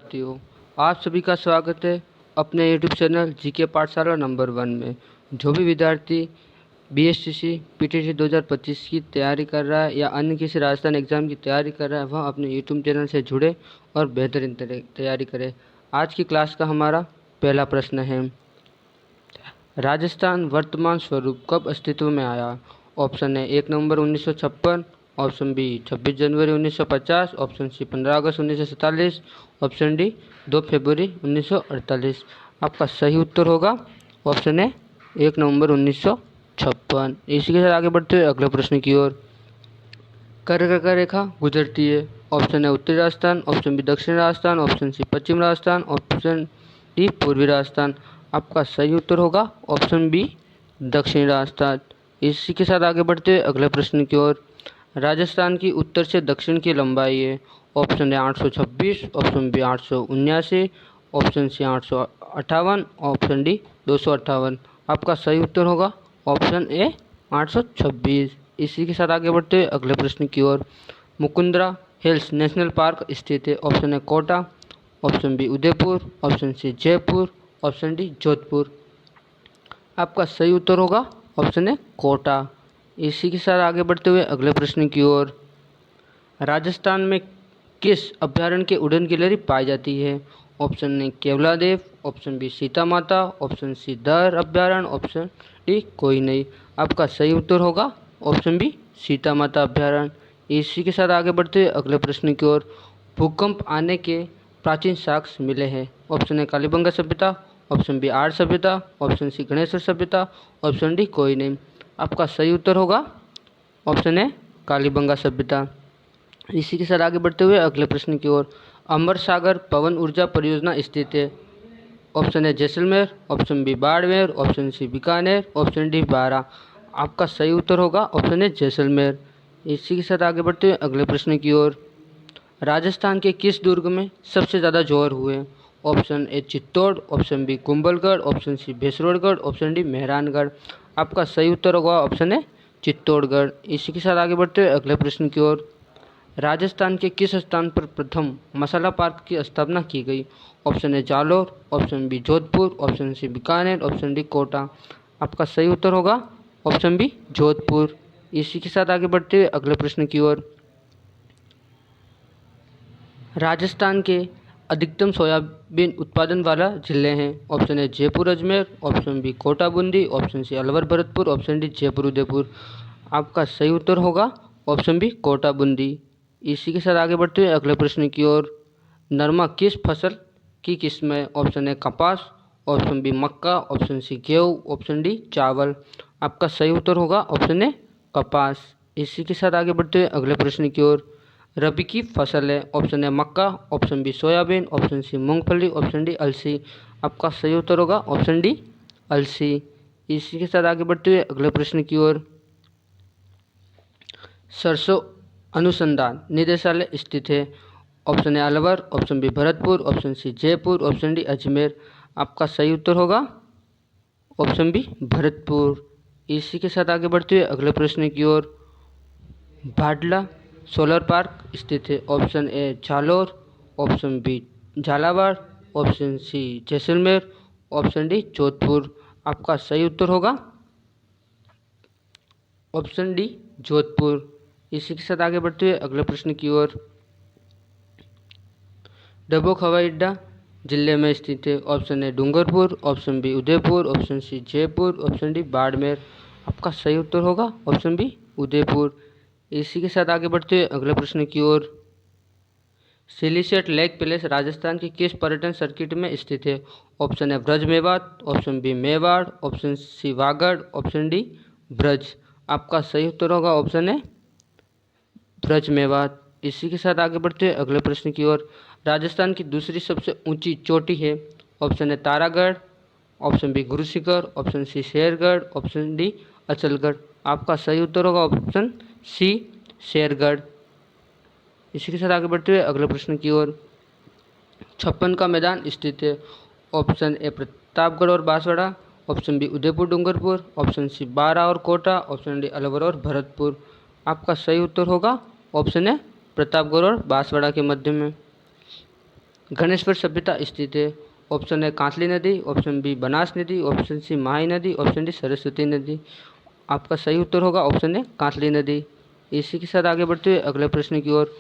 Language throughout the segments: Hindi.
साथियों, आप सभी का स्वागत है अपने यूट्यूब चैनल जीके पाठशाला नंबर 1 में। जो भी विद्यार्थी बीएसटीसी पीटीसी 2025 की तैयारी कर रहा है या अन्य किसी राजस्थान एग्ज़ाम की तैयारी कर रहा है, वह अपने यूट्यूब चैनल से जुड़े और बेहतरीन तैयारी करे। आज की क्लास का हमारा पहला प्रश्न है, राजस्थान वर्तमान स्वरूप कब अस्तित्व में आया? ऑप्शन है 1 नवंबर 1956, ऑप्शन बी 26 जनवरी 1950, ऑप्शन सी 15 अगस्त 1947, ऑप्शन डी 2 फरवरी 1948। आपका सही उत्तर होगा ऑप्शन है 1 नवंबर 1956। इसी के साथ आगे बढ़ते हुए अगले प्रश्न की ओर। कर्क रेखा गुजरती है। ऑप्शन है उत्तरी राजस्थान, ऑप्शन बी दक्षिण राजस्थान, ऑप्शन सी पश्चिम राजस्थान, ऑप्शन डी पूर्वी राजस्थान। आपका सही उत्तर होगा ऑप्शन बी दक्षिण राजस्थान। इसी के साथ आगे बढ़ते हुए अगले प्रश्न की ओर। राजस्थान की उत्तर से दक्षिण की लंबाई है। Option A 826, option B 879, option C 858, option D 258। आपका सही उत्तर होगा ऑप्शन ए 826। इसी के साथ आगे बढ़ते हुए अगले प्रश्न की ओर। मुकुंदरा हिल्स नेशनल पार्क स्थित है। Option A Kota, option B Udaipur, option C Jaipur, option D Jodhpur. आपका सही उत्तर होगा ऑप्शन है कोटा। इसी के साथ आगे बढ़ते हुए अगले प्रश्न की ओर। राजस्थान में किस अभ्यारण्य के उड़न गिलहरी पाई जाती है? Option A Keoladeo, option B Sita Mata, option सी दर अभ्यारण्य, ऑप्शन डी कोई नहीं। आपका सही उत्तर होगा ऑप्शन बी सीता माता अभ्यारण्य। इसी के साथ आगे बढ़ते हुए अगले प्रश्न की ओर। भूकंप आने के प्राचीन साक्ष्य मिले हैं। ऑप्शन ए कालीबंगा सभ्यता, ऑप्शन बी आर्य सभ्यता, ऑप्शन सी गणेश्वर सभ्यता, ऑप्शन डी कोई नहीं। आपका सही उत्तर होगा ऑप्शन ए कालीबंगा सभ्यता। इसी के साथ आगे बढ़ते हुए अगले प्रश्न की ओर। अमर सागर पवन ऊर्जा परियोजना स्थित है। Option A Jaisalmer, option B Barmer, option C Bikaner, option D Baran. आपका सही उत्तर होगा ऑप्शन है जैसलमेर। इसी के साथ आगे बढ़ते हुए अगले प्रश्न की ओर। राजस्थान के किस दुर्ग में सबसे ज़्यादा जोहर हुए? Option A Chittor, option B Kumbhalgarh, option C Bhainsrorgarh, option D Mehrangarh. आपका सही उत्तर होगा ऑप्शन है चित्तौड़गढ़। इसी के साथ आगे बढ़ते हुए अगले प्रश्न की ओर। राजस्थान के किस स्थान पर प्रथम मसाला पार्क की स्थापना की गई? Option A Jalore, option B Jodhpur, option C Bikaner, option D Kota. आपका सही उत्तर होगा ऑप्शन बी जोधपुर। इसी के साथ आगे बढ़ते हुए अगले प्रश्न की ओर। राजस्थान के अधिकतम सोयाबीन उत्पादन वाला जिले हैं। Option A Jaipur Ajmer, option B Kota Bundi, option C Alwar Bharatpur, option D Jaipur Udaipur. आपका सही उत्तर होगा ऑप्शन बी कोटा बूंदी। इसी के साथ आगे बढ़ते हुए अगले प्रश्न की ओर। नरमा किस फसल की किस्म है? ऑप्शन है कपास, ऑप्शन बी मक्का, ऑप्शन सी गेहूँ, ऑप्शन डी चावल। आपका सही उत्तर होगा ऑप्शन ए कपास। इसी के साथ आगे बढ़ते हुए अगले प्रश्न की ओर। रबी की फसल है। ऑप्शन है मक्का, option B soybean, option C मूंगफली, ऑप्शन डी अलसी। आपका सही उत्तर होगा ऑप्शन डी अलसी। इसी के साथ आगे बढ़ते हुए अगले प्रश्न की ओर। सरसों अनुसंधान निदेशालय स्थित है। Option A Alwar, option B Bharatpur, option C Jaipur, option D Ajmer. आपका सही उत्तर होगा ऑप्शन बी भरतपुर। इसी के साथ आगे बढ़ते हुए अगले प्रश्न की ओर। भाडला सोलर पार्क स्थित है। Option A Jalore, option B Jhalawar, option C Jaisalmer, option D Jodhpur. आपका सही उत्तर होगा ऑप्शन डी जोधपुर। इसी के साथ आगे बढ़ते हुए अगले प्रश्न की ओर। डबोक हवाई अड्डा जिले में स्थित है। Option A Dungarpur, option B Udaipur, option C Jaipur, option D Barmer. आपका सही उत्तर होगा ऑप्शन बी उदयपुर। इसी के साथ आगे बढ़ते हुए अगले प्रश्न की ओर। सिलीसेट लेक पैलेस राजस्थान के किस पर्यटन सर्किट में स्थित है? Option A Braj Mewat, option B Mewar, option C Vagad, option D Braj. आपका सही उत्तर होगा ऑप्शन है ब्रज मेवात। इसी के साथ आगे बढ़ते हुए अगले प्रश्न की ओर। राजस्थान की दूसरी सबसे ऊंची चोटी है। ऑप्शन है Taragarh, option B Guru Shikhar, option C Shergarh, option D Achalgarh. आपका सही उत्तर होगा ऑप्शन सी शेरगढ़। इसी के साथ आगे बढ़ते हुए अगले प्रश्न की ओर। 56 का मैदान स्थित है। ऑप्शन ए प्रतापगढ़ और Banswara, option B Udaipur Dungarpur, option C Baran और कोटा, ऑप्शन डी अलवर और भरतपुर। आपका सही उत्तर होगा ऑप्शन है प्रतापगढ़ और बांसवाड़ा के मध्य में। गणेशपुर सभ्यता स्थित है? ऑप्शन ए कांतली नदी, ऑप्शन बी बनास नदी, ऑप्शन सी माही नदी, ऑप्शन डी सरस्वती नदी। आपका सही उत्तर होगा ऑप्शन ए कांतली नदी। इसी के साथ आगे बढ़ते हुए अगले प्रश्न की ओर।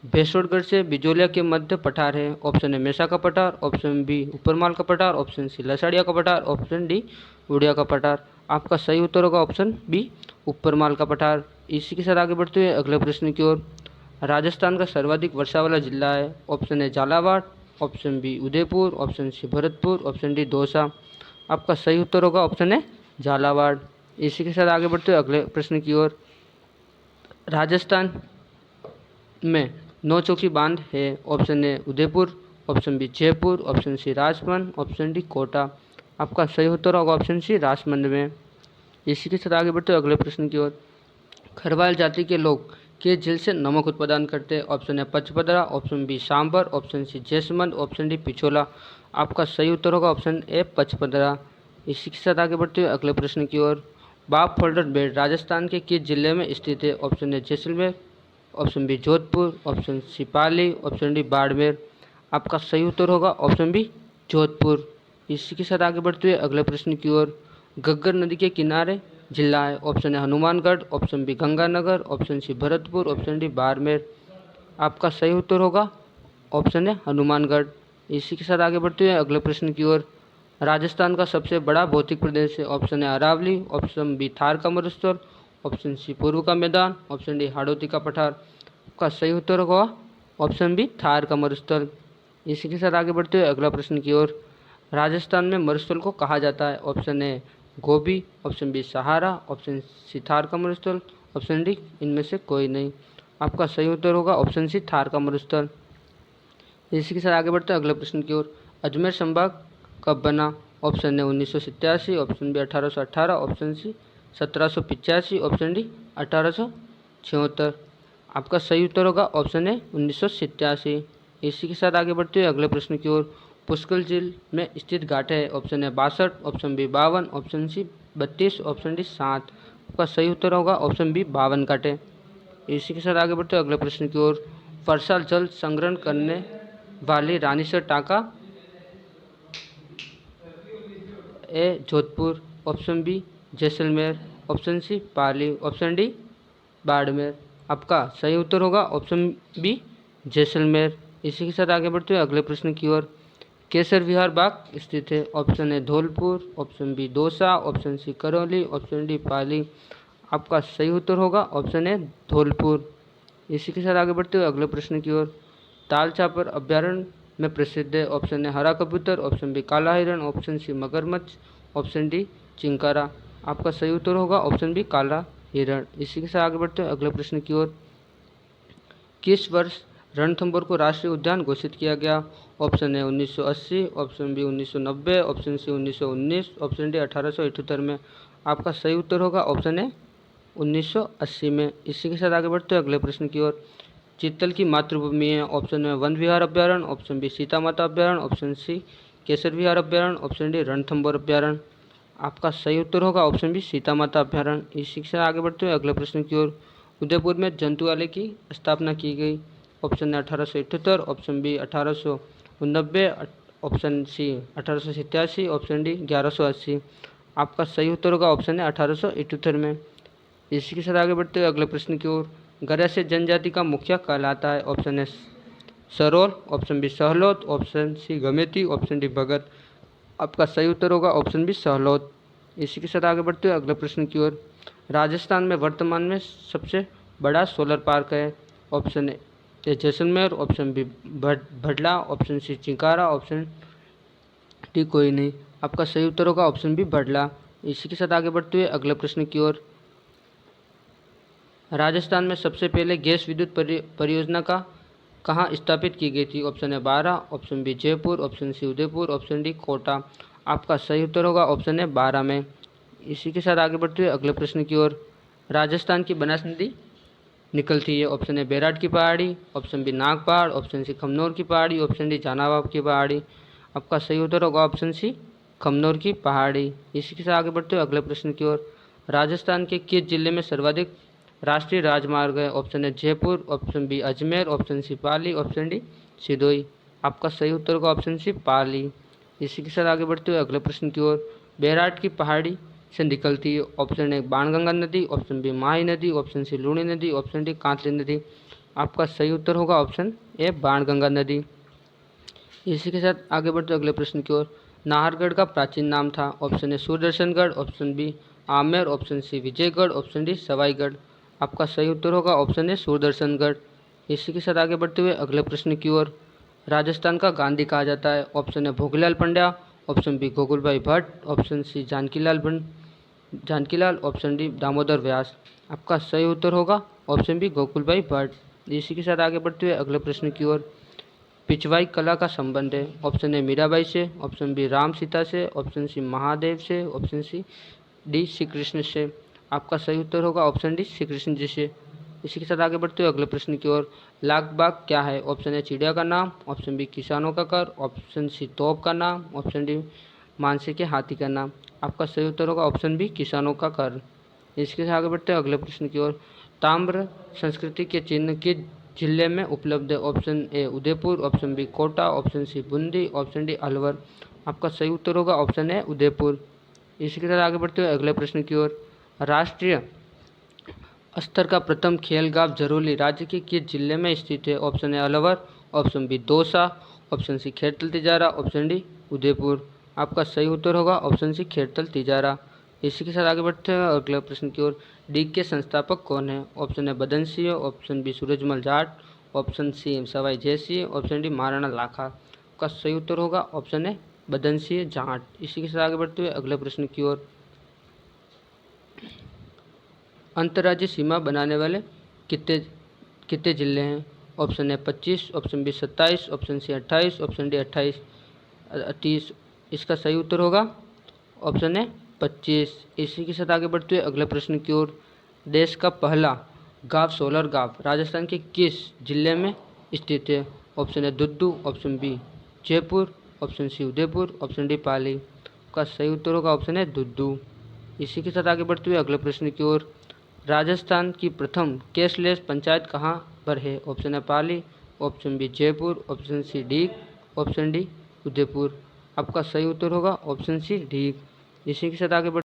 भैंसोड़गढ़ से बिजोलिया के मध्य पठार है। ऑप्शन ए मेसा का पठार, ऑप्शन बी ऊपरमाल का पठार, ऑप्शन सी लसाड़िया का पठार, ऑप्शन डी उड़िया का पठार। आपका सही उत्तर होगा ऑप्शन बी ऊपरमाल का पठार। इसी के साथ आगे बढ़ते हुए अगले प्रश्न की ओर। राजस्थान का सर्वाधिक वर्षा वाला जिला है। Option A Jhalawar, option B Udaipur, option C Bharatpur, option D Dausa. आपका सही उत्तर होगा ऑप्शन ए झालावाड़। इसी के साथ आगे बढ़ते हुए अगले प्रश्न की ओर। राजस्थान में 9 चौकी बांध है। Option A Udaipur, option B Jaipur, option C Rajmand, option D Kota. आपका सही उत्तर होगा ऑप्शन सी राजमंद में। इसी के साथ आगे बढ़ते हुए अगले प्रश्न की ओर। खरवाल जाति के लोग किस झील से नमक उत्पादन करते हैं? Option A Pachpadra, option B Sambhar, option C Jaisamand, option D Pichola. आपका सही उत्तर होगा ऑप्शन ए पचपदरा। इसी के साथ आगे बढ़ते हुए अगले प्रश्न की ओर। बाघ फोल्डर बेट राजस्थान के किस जिले में स्थित है? Option A Jaisalmer, option B Jodhpur, option C Pali, option D Barmer. आपका सही उत्तर होगा ऑप्शन बी जोधपुर। इसी के साथ आगे बढ़ते हुए अगले प्रश्न की ओर। घग्गर नदी के किनारे जिला है। Option A Hanumangarh, option B Ganganagar, option C Bharatpur, option D Barmer. आपका सही उत्तर होगा ऑप्शन ए हनुमानगढ़। इसी के साथ आगे बढ़ते हुए अगले प्रश्न की ओर। राजस्थान का सबसे बड़ा भौतिक प्रदेश है। Option A Aravalli, option B Thar का मरुस्थल, ऑप्शन सी पूर्व का मैदान, ऑप्शन डी हाड़ौती का पठार। आपका सही उत्तर होगा ऑप्शन बी थार का मरुस्थल। इसी के साथ आगे बढ़ते हुए अगला प्रश्न की ओर। राजस्थान में मरुस्थल को कहा जाता है। ऑप्शन ए गोभी, ऑप्शन बी सहारा, ऑप्शन सी थार का मरुस्थल, ऑप्शन डी इनमें से कोई नहीं। आपका सही उत्तर होगा ऑप्शन सी थार का मरुस्थल। इसी के साथ आगे बढ़ते हैं अगले प्रश्न की ओर। अजमेर संभाग कब बना? Option A 1987, option B 1818, option C 1785, option D 1876। आपका सही उत्तर होगा ऑप्शन ए 1987। इसी के साथ आगे बढ़ते हुए अगले प्रश्न की ओर। पुष्कर झील में स्थित घाट है। Option A 62, option B 52, option C 32, option D 7। आपका सही उत्तर होगा ऑप्शन बी 52 घाटे। इसी के साथ आगे बढ़ते हुए अगले प्रश्न की ओर। वर्षा जल संग्रहण करने वाली रानीसर टाँका A Jodhpur, option B Jaisalmer, option C Pali, option D Barmer. आपका सही उत्तर होगा ऑप्शन बी जैसलमेर। इसी के साथ आगे बढ़ते हुए अगले प्रश्न की ओर। केसर विहार बाग स्थित है। Option A Dholpur, option B Dausa, option C Karauli, option D Pali. आपका सही उत्तर होगा ऑप्शन ए धौलपुर। इसी के साथ आगे बढ़ते हुए अगले प्रश्न की ओर। ताल चापर अभ्यारण्य में प्रसिद्ध है। ऑप्शन ए हरा कबूतर, ऑप्शन बी काला हिरण, ऑप्शन सी मगरमच्छ, ऑप्शन डी चिंकारा। आपका सही उत्तर होगा ऑप्शन बी काला हिरण। इसी के साथ आगे बढ़ते हैं अगले प्रश्न की ओर। किस वर्ष रणथंभौर को राष्ट्रीय उद्यान घोषित किया गया? Option A 1980, option B 1990, option C 1919, option D 1878 में। आपका सही उत्तर होगा ऑप्शन ए 1980 में। इसी के साथ आगे बढ़ते हैं अगले प्रश्न की ओर। चीतल की मातृभूमि है। ऑप्शन ए वन विहार अभ्यारण्य, ऑप्शन बी सीता माता अभ्यारण्य, ऑप्शन सी केसर विहार अभ्यारण्य, ऑप्शन डी रणथंभौर अभ्यारण्य। आपका सही उत्तर होगा ऑप्शन बी सीता माता अभ्यारण्य। इसी के साथ आगे बढ़ते हुए अगले प्रश्न की ओर। उदयपुर में जंतुआलय की स्थापना की गई। Option A 1878, option B 1890, option C 1887, option D 1180। आपका सही उत्तर होगा ऑप्शन ए 1878 में। इसी के साथ आगे बढ़ते हुए अगले प्रश्न की ओर। गरासिया जनजाति का मुखिया कहलाता है। ऑप्शन ए सरोल, ऑप्शन बी सहलौत, ऑप्शन सी गमेती, ऑप्शन डी भगत। आपका सही उत्तर होगा ऑप्शन बी सहलौत। इसी के साथ आगे बढ़ते हुए अगले प्रश्न की ओर। राजस्थान में वर्तमान में सबसे बड़ा सोलर पार्क है। Option A Jaisalmer, option B Bhadla, option C Chinkara, option D कोई नहीं। आपका सही उत्तर होगा ऑप्शन बी भडला। इसी के साथ आगे बढ़ते हुए अगले प्रश्न की ओर। राजस्थान में सबसे पहले गैस विद्युत परियोजना का कहाँ स्थापित की गई थी? Option A 12, option B Jaipur, option C Udaipur, option D Kota. आपका सही उत्तर होगा ऑप्शन ए 12 में। इसी के साथ आगे बढ़ते हुए अगले प्रश्न की ओर। राजस्थान की बनास नदी निकलती है। ऑप्शन ए बैराट की पहाड़ी, ऑप्शन बी नाग पहाड़, ऑप्शन सी खमनोर की पहाड़ी, ऑप्शन डी जानाबाब की पहाड़ी। आपका सही उत्तर होगा ऑप्शन सी खमनोर की पहाड़ी। इसी के साथ आगे बढ़ते हुए अगले प्रश्न की ओर। राजस्थान के किस जिले में सर्वाधिक राष्ट्रीय राजमार्ग है? Option A Jaipur, option B Ajmer, option C Pali, option D Sirohi. आपका सही उत्तर होगा ऑप्शन सी पाली। इसी के साथ आगे बढ़ते हुए अगले प्रश्न की ओर। बैराट की पहाड़ी से निकलती ऑप्शन ए बाणगंगा नदी, ऑप्शन बी माही नदी, ऑप्शन सी लूणी नदी, ऑप्शन डी कांतली नदी। आपका सही उत्तर होगा ऑप्शन ए बाणगंगा नदी। इसी के साथ आगे बढ़ते अगले प्रश्न की ओर। नाहरगढ़ का प्राचीन नाम था option A Sudarshangarh, option B Amer, option C Vijaygarh, option D Sawaigarh. आपका सही उत्तर होगा ऑप्शन ए सुदर्शनगढ़। इसी के साथ आगे बढ़ते हुए अगले प्रश्न की ओर। राजस्थान का गांधी कहा जाता है option A Bhogilal Pandya, option B Gokulbhai Bhatt, option C Jankilal, option D Damodar Vyas. आपका सही उत्तर होगा ऑप्शन बी गोकुलभाई भट्ट। इसी के साथ आगे बढ़ते हुए अगले प्रश्न की ओर। पिछवाई कला का संबंध है ऑप्शन ए मीराबाई से, ऑप्शन बी राम सीता से, ऑप्शन सी महादेव से, option C D Shri Krishna से। आपका सही उत्तर होगा ऑप्शन डी श्री कृष्ण जी से। इसी के साथ आगे बढ़ते हुए अगले प्रश्न की ओर। लाख बाग क्या है ऑप्शन ए चिड़िया का नाम, ऑप्शन बी किसानों का घर, ऑप्शन सी तोप का नाम, ऑप्शन डी मानसी के हाथी का नाम। आपका सही उत्तर होगा ऑप्शन बी किसानों का घर। इसके साथ आगे बढ़ते हैं अगले प्रश्न की ओर। ताम्र संस्कृति के चिन्ह किस जिले में उपलब्ध है option A Udaipur, option B Kota, option C Bundi, option D Alwar. आपका सही उत्तर होगा ऑप्शन ए उदयपुर। इसी के साथ आगे बढ़ते हुए अगले प्रश्न की ओर। राष्ट्रीय स्तर का प्रथम खेल गांव जरोली राज्य के किस जिले में स्थित है option A Alwar, option B Dausa, option C Khedtal Tijara, option D Udaipur. आपका सही उत्तर होगा ऑप्शन सी खेड़तल तिजारा। इसी के साथ आगे बढ़ते हैं अगले प्रश्न की ओर। डी के संस्थापक कौन है option A Badan Singh, option B Surajmal Jat, option C Sawai Jaisingh, option D Maharana Lakha. आपका सही उत्तर होगा ऑप्शन ए बदन सिंह जाट। इसी के साथ आगे बढ़ते हुए अगले प्रश्न की ओर। अंतर्राज्यीय सीमा बनाने वाले कितने कितने जिले हैं option A 25, option B 27, option C 28, option D 30। इसका सही उत्तर होगा ऑप्शन ए 25। इसी के साथ आगे बढ़ते हुए अगले प्रश्न की ओर। देश का पहला गांव सोलर गांव राजस्थान के किस जिले में स्थित है option A Dudu, option B Jaipur, option C Udaipur, option D Pali. का सही उत्तर होगा ऑप्शन ए दुद्दू। इसी के साथ आगे बढ़ते हुए अगले प्रश्न की ओर। राजस्थान की प्रथम कैशलेस पंचायत कहाँ पर है option A Pali, option B Jaipur, option C Deeg, option D Udaipur. आपका सही उत्तर होगा ऑप्शन सी डीग। इसी के साथ आगे बढ़ते